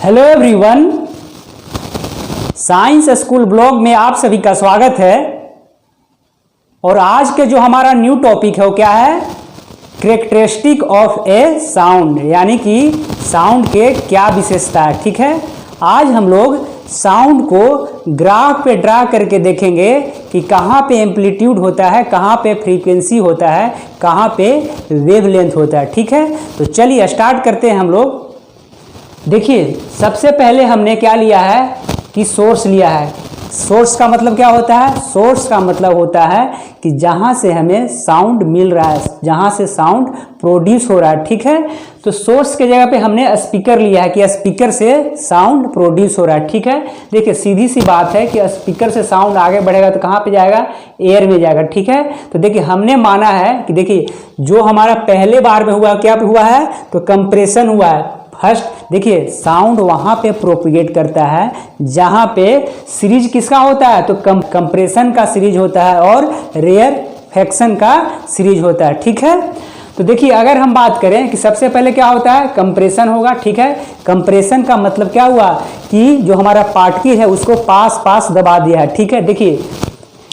Hello everyone, science school blog में आप सभी का स्वागत है। और आज के जो हमारा न्यू टॉपिक है वो क्या है? कैरेक्टरिस्टिक ऑफ ए साउंड, यानी कि साउंड के क्या विशेषता है। ठीक है, आज हम लोग साउंड को ग्राफ पे ड्रा करके देखेंगे कि कहाँ पे एम्पलीट्यूड होता है, कहाँ पे फ्रीक्वेंसी होता है, कहाँ पे वेवलेंथ होता है। ठीक है, तो चलिए स्टार्ट करते हैं हम लोग। देखिए, सबसे पहले हमने क्या लिया है कि सोर्स लिया है। सोर्स का मतलब क्या होता है? सोर्स का मतलब होता है कि जहाँ से हमें साउंड मिल रहा है, जहाँ से साउंड प्रोड्यूस हो रहा है। ठीक है, तो सोर्स के जगह पे हमने स्पीकर लिया है कि स्पीकर से साउंड प्रोड्यूस हो रहा है। ठीक है, देखिए सीधी सी बात है कि स्पीकर से साउंड आगे बढ़ेगा तो कहाँ पे जाएगा? एयर में जाएगा। ठीक है, तो देखिए हमने माना है कि देखिए जो हमारा पहले बार में हुआ, क्या हुआ है? तो कंप्रेशन हुआ है। फर्स्ट देखिए, साउंड वहाँ पे प्रोपिगेट करता है जहाँ पे सीरीज किसका होता है? तो कंप्रेशन का सीरीज होता है और रेयरफेक्शन का सीरीज होता है। ठीक है, तो देखिए अगर हम बात करें कि सबसे पहले क्या होता है? कंप्रेशन होगा। ठीक है, कंप्रेशन का मतलब क्या हुआ कि जो हमारा पार्टिकल है उसको पास दबा दिया है। ठीक है, देखिए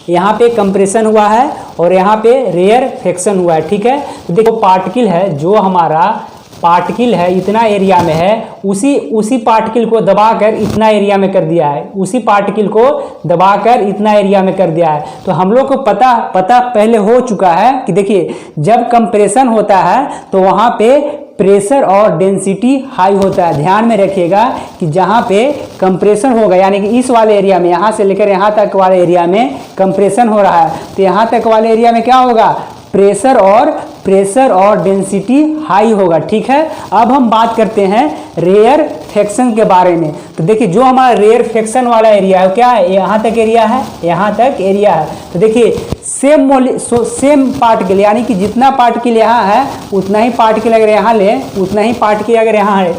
यहाँ पे कंप्रेशन हुआ है और यहाँ पे रेयरफेक्शन हुआ है। ठीक है, तो देखो पार्टिकल है, जो हमारा पार्टिकल है इतना एरिया में है, उसी पार्टिकल को दबाकर इतना एरिया में कर दिया है, उसी पार्टिकल को दबाकर इतना एरिया में कर दिया है। तो हम लोग को पता पहले हो चुका है कि देखिए जब कंप्रेशन होता है तो वहाँ पे प्रेशर और डेंसिटी हाई होता है। ध्यान में रखिएगा कि जहाँ पे कंप्रेशन होगा, यानी कि इस वाले एरिया में, यहाँ से लेकर यहाँ तक वाले एरिया में कंप्रेशन हो रहा है, तो यहाँ तक वाले एरिया में क्या होगा? प्रेशर और डेंसिटी हाई होगा। ठीक है, अब हम बात करते हैं रेयरफेक्शन के बारे में। तो देखिए जो हमारा रेयरफेक्शन वाला एरिया है क्या है? यहाँ तक एरिया है, यहाँ तक एरिया है। तो देखिए सेम पार्टिकल, यानी कि जितना पार्टिकल यहाँ है उतना ही पार्टिकल अगर यहाँ ले, उतना ही पार्टिकल अगर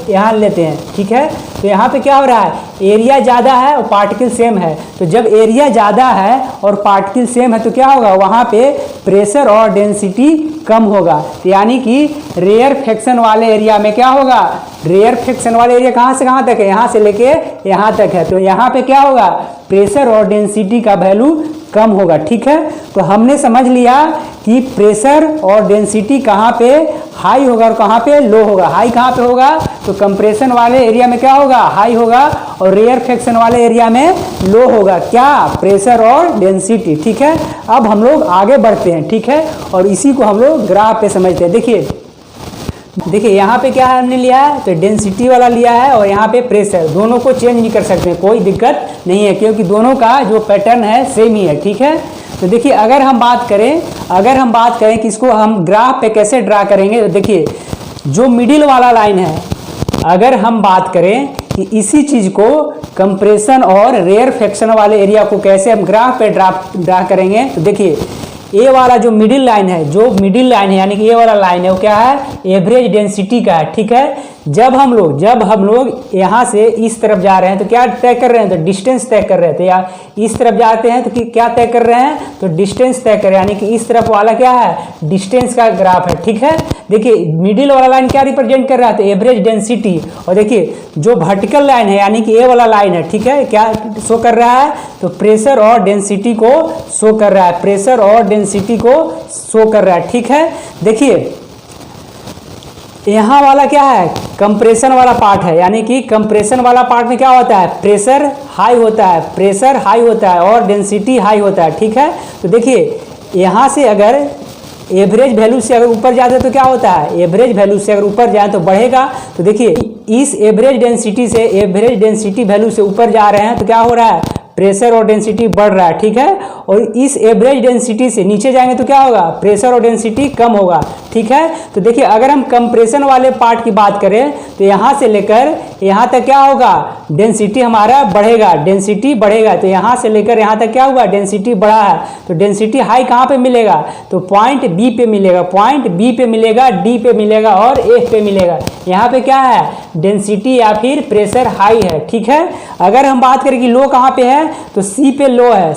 यहाँ लेते हैं। ठीक है, तो यहाँ पे क्या हो रहा है? एरिया ज़्यादा है और पार्टिकल सेम है। तो जब एरिया ज़्यादा है और पार्टिकल सेम है तो क्या होगा? वहाँ पे प्रेशर और डेंसिटी कम होगा। तो यानी कि रेयरफेक्शन वाले एरिया में क्या होगा? रेयरफेक्शन वाले एरिया कहाँ से कहाँ तक है? यहाँ से लेके यहाँ तक है, तो यहाँ पे क्या होगा? प्रेशर और डेंसिटी का वैल्यू कम होगा। ठीक है, तो हमने समझ लिया कि प्रेशर और डेंसिटी कहाँ पे हाई होगा और कहाँ पे लो होगा। हाई कहाँ पे होगा? तो कंप्रेशन वाले एरिया में क्या होगा? हाई होगा, और रेयरफेक्शन वाले एरिया में लो होगा। क्या? प्रेशर और डेंसिटी। ठीक है, अब हम लोग आगे बढ़ते हैं। ठीक है, और इसी को हम लोग ग्राफ पे समझते हैं। देखिए यहाँ पे क्या है हमने लिया है? तो डेंसिटी वाला लिया है और यहाँ पे प्रेशर। दोनों को चेंज नहीं कर सकते, कोई दिक्कत नहीं है, क्योंकि दोनों का जो पैटर्न है सेम ही है। ठीक है, तो देखिए अगर हम बात करें कि इसको हम ग्राफ पे कैसे ड्रा करेंगे, तो देखिए जो मिडिल वाला लाइन है, अगर हम बात करें कि इसी चीज़ को कंप्रेशन और रेयरफेक्शन वाले एरिया को कैसे हम ग्राफ पे ड्रा करेंगे, तो देखिए ए वाला जो मिडिल लाइन है, यानी कि ये वाला लाइन है, वो क्या है? एवरेज डेंसिटी का है। ठीक है, जब हम लोग यहाँ से इस तरफ जा रहे हैं तो क्या तय कर रहे हैं? तो डिस्टेंस तय कर रहे थे। या इस तरफ जाते हैं तो क्या तय कर रहे हैं? तो डिस्टेंस तय कर रहे हैं, यानी कि इस तरफ वाला क्या है? डिस्टेंस का ग्राफ है। ठीक है, देखिए मिडिल वाला लाइन क्या रिप्रेजेंट कर रहा है? तो एवरेज डेंसिटी। और देखिए जो वर्टिकल लाइन है, यानी कि ए वाला लाइन है, ठीक है, क्या शो कर रहा है? तो प्रेशर और डेंसिटी को शो कर रहा है, प्रेशर और डेंसिटी को शो कर रहा है। ठीक है, देखिए यहाँ वाला क्या है? कंप्रेशन वाला पार्ट है, यानी कि कंप्रेशन वाला पार्ट में क्या होता है? प्रेशर हाई होता है और डेंसिटी हाई होता है। ठीक है, तो देखिए यहाँ से अगर एवरेज वैल्यू से अगर ऊपर जाते तो क्या होता है? एवरेज वैल्यू से अगर ऊपर जाए तो बढ़ेगा। तो देखिए इस एवरेज डेंसिटी वैल्यू से ऊपर जा रहे हैं तो क्या हो रहा है? प्रेशर और डेंसिटी बढ़ रहा है। ठीक है, और इस एवरेज डेंसिटी से नीचे जाएंगे तो क्या होगा? प्रेशर और डेंसिटी कम होगा। ठीक है, तो देखिए अगर हम कंप्रेशन वाले पार्ट की बात करें तो यहाँ से लेकर यहाँ तक क्या होगा? डेंसिटी हमारा बढ़ेगा। तो यहाँ से लेकर यहाँ तक क्या हुआ? डेंसिटी बढ़ा है। तो डेंसिटी हाई कहाँ पे मिलेगा? तो पॉइंट बी पे मिलेगा, डी पे मिलेगा और एफ पे मिलेगा। यहाँ पे क्या है? डेंसिटी या फिर प्रेशर हाई है। ठीक है, अगर हम बात करें कि लो कहाँ पे है, तो सी पे लो है,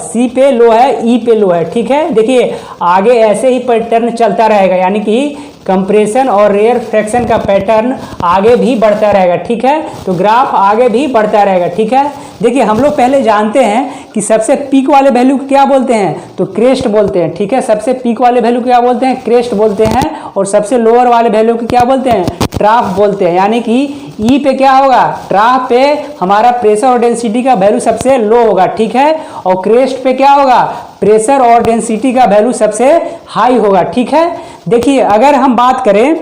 ई पे लो है। ठीक है, देखिए आगे ऐसे ही पैटर्न चलता रहेगा, यानी कि कंप्रेशन और रेयर फ्रैक्शन का पैटर्न आगे भी बढ़ता रहेगा, ठीक है। तो ग्राफ आगे भी बढ़ता रहेगा, ठीक है। देखिए हम लोग पहले जानते हैं कि सबसे पीक वाले वैल्यू को क्या बोलते हैं, तो क्रेस्ट बोलते हैं, ठीक है। सबसे पीक वाले वैल्यू क्या बोलते हैं, क्रेस्ट बोलते हैं, और सबसे लोअर वाले वैल्यू को क्या बोलते हैं, ट्राफ बोलते हैं। यानी कि ई पे क्या होगा, ट्राफ पे हमारा प्रेशर और डेंसिटी का वैल्यू सबसे लो होगा, ठीक है। और क्रेस्ट पे क्या होगा, प्रेशर और डेंसिटी का वैल्यू सबसे हाई होगा, ठीक है। देखिए अगर हम बात करें,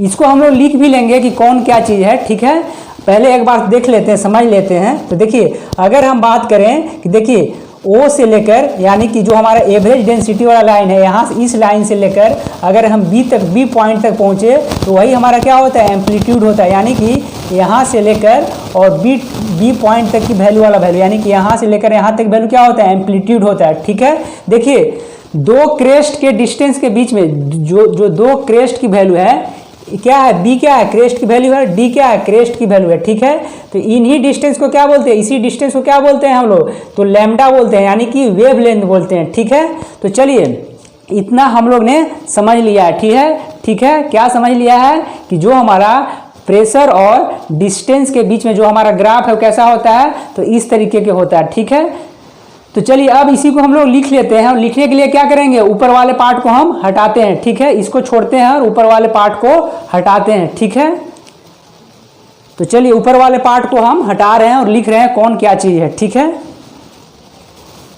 इसको हम लोग लिख भी लेंगे कि कौन क्या चीज़ है, ठीक है। पहले एक बार देख लेते हैं, समझ लेते हैं। तो देखिए अगर हम बात करें कि देखिए ओ से लेकर, यानी कि जो हमारा एवरेज डेंसिटी वाला लाइन है, यहाँ से इस लाइन से लेकर अगर हम बी पॉइंट तक पहुँचे तो वही हमारा क्या होता है, एम्पलीट्यूड होता है। यानी कि यहाँ से लेकर और बी पॉइंट तक की वैल्यू वाला वैल्यू, यानी कि यहाँ से लेकर यहाँ तक वैल्यू क्या होता है, एम्पलीट्यूड होता है, ठीक है। देखिए दो क्रेस्ट के डिस्टेंस के बीच में जो दो क्रेस्ट की वैल्यू है, क्या है, बी क्या है, क्रेस्ट की वैल्यू है, डी क्या है, क्रेस्ट की वैल्यू है, ठीक है। तो इन्हीं डिस्टेंस को क्या बोलते हैं, इसी डिस्टेंस को क्या बोलते हैं हम लोग, तो लैम्डा बोलते हैं, यानी कि वेव लेंथ बोलते हैं, ठीक है। तो चलिए इतना हम लोग ने समझ लिया है, ठीक है, ठीक है। क्या समझ लिया है कि जो हमारा प्रेशर और डिस्टेंस के बीच में जो हमारा ग्राफ है वो कैसा होता है, तो इस तरीके के होता है, ठीक है। तो चलिए अब इसी को हम लोग लिख लेते हैं, और लिखने के लिए क्या करेंगे, ऊपर वाले पार्ट को हम हटाते हैं, ठीक है। इसको छोड़ते हैं और ऊपर वाले पार्ट को हटाते हैं, ठीक है। तो चलिए ऊपर वाले पार्ट को हम हटा रहे हैं और लिख रहे हैं कौन क्या चीज़ है, ठीक है।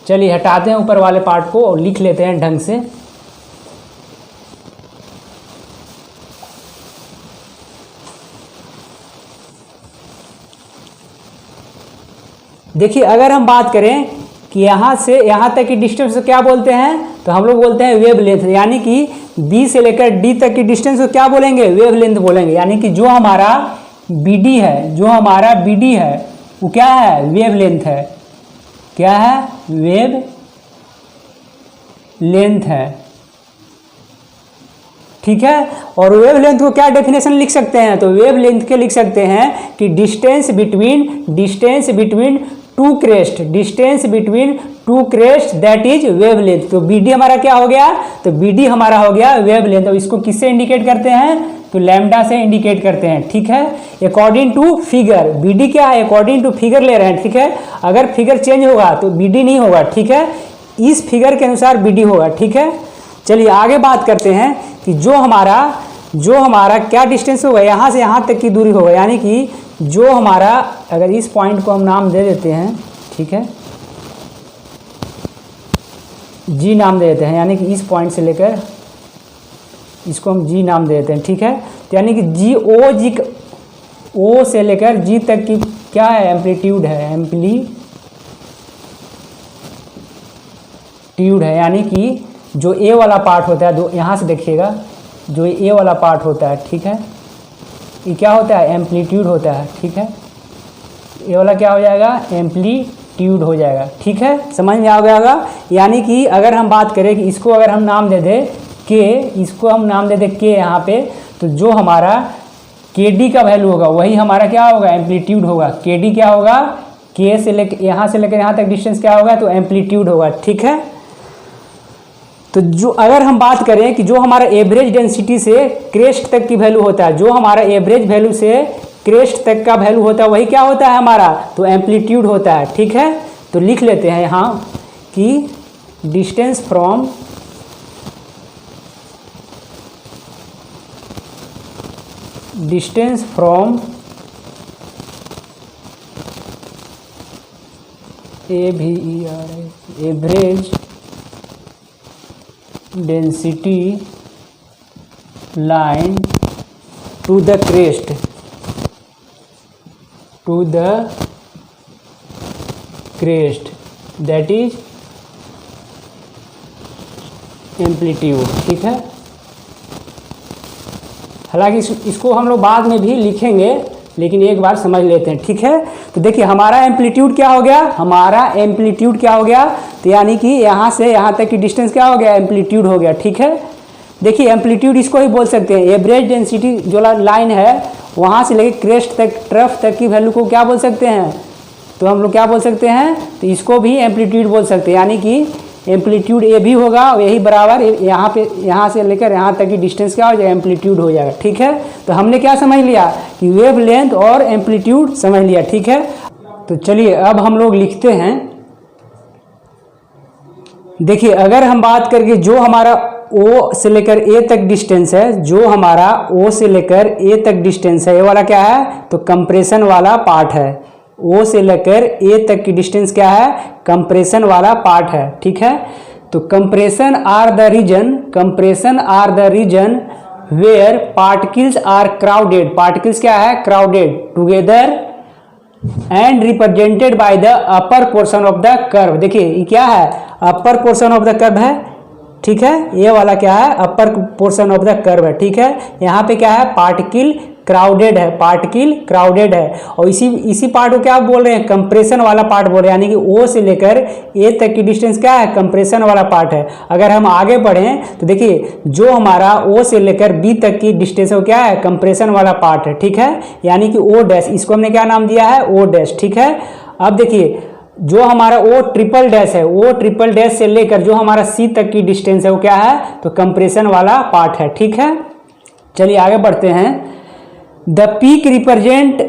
चलिए हटाते हैं ऊपर वाले पार्ट को और लिख लेते हैं ढंग से। देखिए अगर हम बात करें कि यहाँ से यहाँ तक की डिस्टेंस को क्या बोलते हैं, तो हम लोग बोलते हैं वेव लेंथ, यानी कि बी से लेकर डी तक की डिस्टेंस को क्या बोलेंगे, वेव लेंथ बोलेंगे। यानी कि जो हमारा बी डी है, जो हमारा बी डी है वो क्या है, वेव लेंथ है, क्या है, वेव लेंथ है, ठीक है। और वेव लेंथ को क्या डेफिनेशन लिख सकते हैं, तो वेव लेंथ के लिख सकते हैं कि distance between to crest, distance between to crest that is wave length. तो बी डी हमारा क्या हो गया, तो बी डी हमारा हो गया वेव लेंथ। तो इसको किससे इंडिकेट करते हैं, तो लैम्डा से इंडिकेट करते हैं, ठीक है। According to figure, B D क्या है, अकॉर्डिंग टू फिगर ले रहे हैं, ठीक है। अगर फिगर चेंज होगा तो बी डी नहीं होगा, ठीक है। इस फिगर के अनुसार बी डी होगा, ठीक है। चलिए आगे बात करते हैं कि जो हमारा क्या डिस्टेंस होगा, यहाँ से यहाँ तक की दूरी होगा। यानी कि जो हमारा, अगर इस पॉइंट को हम नाम दे देते हैं, ठीक है, जी नाम दे देते हैं, यानी कि इस पॉइंट से लेकर इसको हम जी नाम दे देते हैं, ठीक है। तो यानी कि ओ से लेकर जी तक की क्या है, एम्पलीट्यूड है, एम्पलीट्यूड है। यानी कि जो ए वाला पार्ट होता है, दो यहाँ से देखिएगा, जो ए वाला पार्ट होता है, ठीक है, ये क्या होता है, एम्पलीट्यूड होता है, ठीक है। ये वाला क्या हो जाएगा, एम्पलीट्यूड हो जाएगा, ठीक है, समझ में आ गया होगा। यानी कि अगर हम बात करें कि इसको अगर हम नाम दे दें के, इसको हम नाम दे दें के यहाँ पे, तो जो हमारा के डी का वैल्यू होगा वही हमारा क्या होगा, एम्पलीट्यूड होगा। के डी क्या होगा, के से लेकर यहाँ तक डिस्टेंस क्या होगा, तो एम्पलीट्यूड होगा, ठीक है। तो जो अगर हम बात करें कि जो हमारा एवरेज डेंसिटी से क्रेस्ट तक की वैल्यू होता है, जो हमारा एवरेज वैल्यू से क्रेस्ट तक का वैल्यू होता है वही क्या होता है हमारा, तो एम्पलीट्यूड होता है, ठीक है। तो लिख लेते हैं यहाँ कि distance from average density line to the crest that is amplitude, ठीक है। हालांकि इसको हम लोग बाद में भी लिखेंगे, लेकिन एक बार समझ लेते हैं, ठीक है। तो देखिए हमारा एम्पलीट्यूड क्या हो गया, तो यानी कि यहाँ से यहाँ तक की डिस्टेंस क्या हो गया, एम्पलीट्यूड हो गया, ठीक है। देखिए एम्पलीट्यूड इसको ही बोल सकते हैं, एवरेज डेंसिटी जो लाइन है वहाँ से लेकर क्रेस्ट तक, ट्रफ तक की वैल्यू को क्या बोल सकते हैं, तो हम लोग क्या बोल सकते हैं, तो इसको भी एम्पलीट्यूड बोल सकते हैं। यानी कि एम्पलीट्यूड ए भी होगा, और यही बराबर यहाँ पे यहाँ से लेकर यहाँ तक की डिस्टेंस क्या हो जाएगा, एम्पलीट्यूड हो जाएगा। ठीक है, तो हमने क्या समझ लिया कि वेव लेंथ और एम्पलीट्यूड समझ लिया। ठीक है, तो चलिए अब हम लोग लिखते हैं। देखिए अगर हम बात करके जो हमारा O से लेकर A तक डिस्टेंस है, जो हमारा O से लेकर A तक डिस्टेंस है, ये वाला क्या है, तो कंप्रेशन वाला पार्ट है। O से लेकर A तक की डिस्टेंस क्या है, कंप्रेशन वाला पार्ट है। ठीक है, तो compression are the region where particles are crowded, particles क्या है, crowded together and represented by the upper portion of the curve. देखिए ये क्या है, upper portion of the curve है। ठीक है, ये वाला क्या है, upper portion of the curve है। ठीक है, यहाँ पे क्या है, पार्टिकल क्राउडेड है, पार्टिकल क्राउडेड है, और इसी पार्ट को क्या बोल रहे हैं, कंप्रेशन वाला पार्ट बोल रहे हैं, यानी कि O से लेकर A तक की डिस्टेंस क्या है, कंप्रेशन वाला पार्ट है। अगर हम आगे बढ़ें तो देखिए जो हमारा O से लेकर B तक की डिस्टेंस है वो क्या है, कंप्रेशन वाला पार्ट है। ठीक है, यानी कि O डैश, इसको हमने क्या नाम दिया है, O डैश। ठीक है, अब देखिए जो हमारा O ट्रिपल डैश है, O ट्रिपल डैश से लेकर जो हमारा C तक की डिस्टेंस है वो क्या है, तो कंप्रेशन वाला पार्ट है। ठीक है, चलिए आगे बढ़ते हैं। The peak represent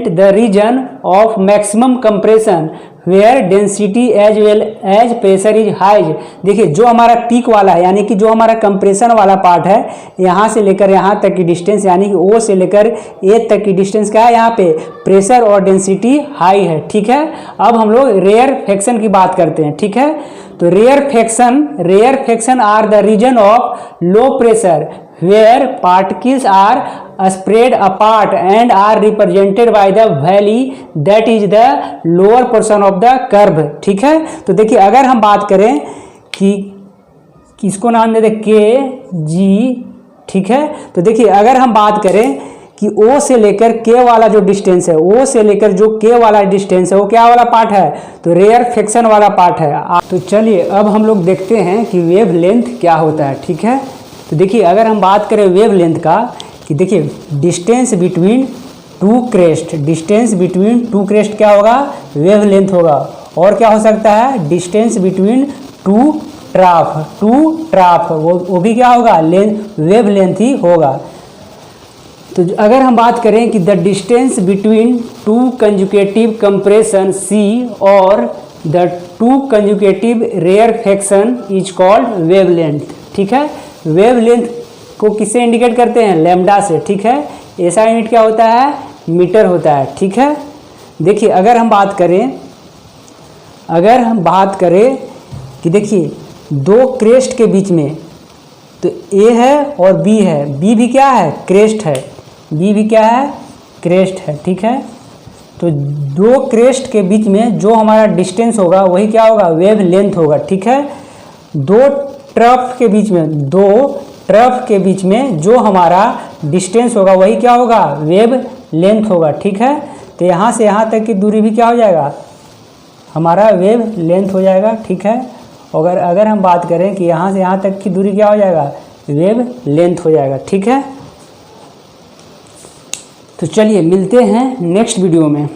the region of maximum compression where density as well as pressure is high। देखिए जो हमारा पीक वाला है, यानी कि जो हमारा कंप्रेशन वाला पार्ट है, यहाँ से लेकर यहाँ तक की डिस्टेंस, यानी कि O से लेकर A तक की डिस्टेंस क्या है, यहाँ पे प्रेशर और डेंसिटी हाई है। ठीक है, अब हम लोग रेयर फ्रैक्शन की बात करते हैं। ठीक है, तो rarefaction are the region of low pressure where particles are spread apart and are represented by the valley that is the lower portion of the curve। ठीक है, तो देखिए अगर हम बात करें कि किसको नाम दे दे के जी। ठीक है, तो देखिए अगर हम बात करें कि O से लेकर K वाला जो डिस्टेंस है, O से लेकर जो K वाला डिस्टेंस है वो क्या वाला पार्ट है, तो रेयर फ्रैक्शन वाला पार्ट है। तो चलिए अब हम लोग देखते हैं कि वेव लेंथ क्या होता है। ठीक है, तो देखिए अगर हम बात करें वेव लेंथ का, कि देखिए डिस्टेंस बिटवीन टू क्रेस्ट क्या होगा, वेव लेंथ होगा। और क्या हो सकता है, डिस्टेंस बिटवीन टू ट्राफ वो भी क्या होगा, वेव लेंथ ही होगा। तो अगर हम बात करें कि the distance between two conjugative compression C और the two conjugative rarefaction is called wavelength. ठीक है, वेव लेंथ को किससे इंडिकेट करते हैं, लैम्डा से। ठीक है, ऐसा यूनिट क्या होता है, मीटर होता है। ठीक है, देखिए अगर हम बात करें कि देखिए दो क्रेस्ट के बीच में, तो A है और B है, B भी क्या है, क्रेस्ट है, B भी क्या है, क्रेस्ट है। ठीक है, तो दो क्रेस्ट के बीच में जो हमारा डिस्टेंस होगा वही क्या होगा, वेव लेंथ होगा। ठीक है, दो ट्रफ के बीच में जो हमारा डिस्टेंस होगा वही क्या होगा, वेव लेंथ होगा। ठीक है, तो यहाँ से यहाँ तक की दूरी भी क्या हो जाएगा, हमारा वेव लेंथ हो जाएगा। ठीक है, अगर हम बात करें कि यहाँ से यहाँ तक की दूरी क्या हो जाएगा, वेव लेंथ हो जाएगा। ठीक है, तो चलिए मिलते हैं नेक्स्ट वीडियो में।